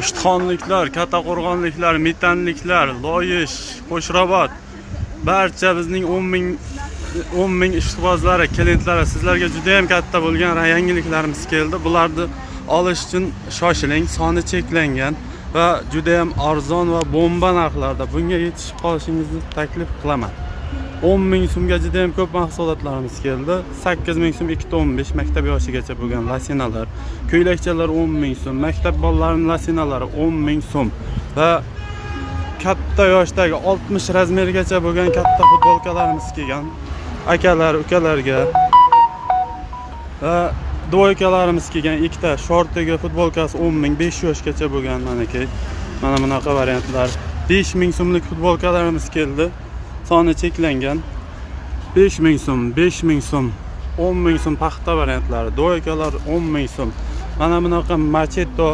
Ishtixonliklar, Kattaqo'rg'onliklar, Metanliklar, Loyish, Qo'shrobot barcha bizning 10 ming ishqibozlari, klientlari sizlarga juda ham katta bo'lgan yangiliklarimiz keldi. Bularni olish uchun shoshiling, soni cheklangan va juda ham arzon va bomba narxlarda. Bunga yetishib qolishingizni taklif qilaman. 10 ming so'mga juda ham ko'p mahsulotlarimiz keldi. 8 ming so'm 2.15 maktab yoshigacha bo'lgan lasinalar, ko'ylakchalar 10 ming so'm, maktab bolalarining lasinalari 10 ming so'm va katta yoshdagi 60 razmergacha bo'lgan katta futbolkalarimiz kelgan. Akalar, ukalarga va dvoykalarimiz kelgan. Ikkita shortiga futbolkasi 10 ming, 5 yoshgacha bo'lgan mana bunaqa variantlar. 5 ming so'mlik futbolkalarimiz keldi. Soni cheklangan. 5 ming so'm, 5 ming so'm, 10 ming so'm paxta variantlari, dvoykalar 10 ming so'm. Mana bunaqa Macheto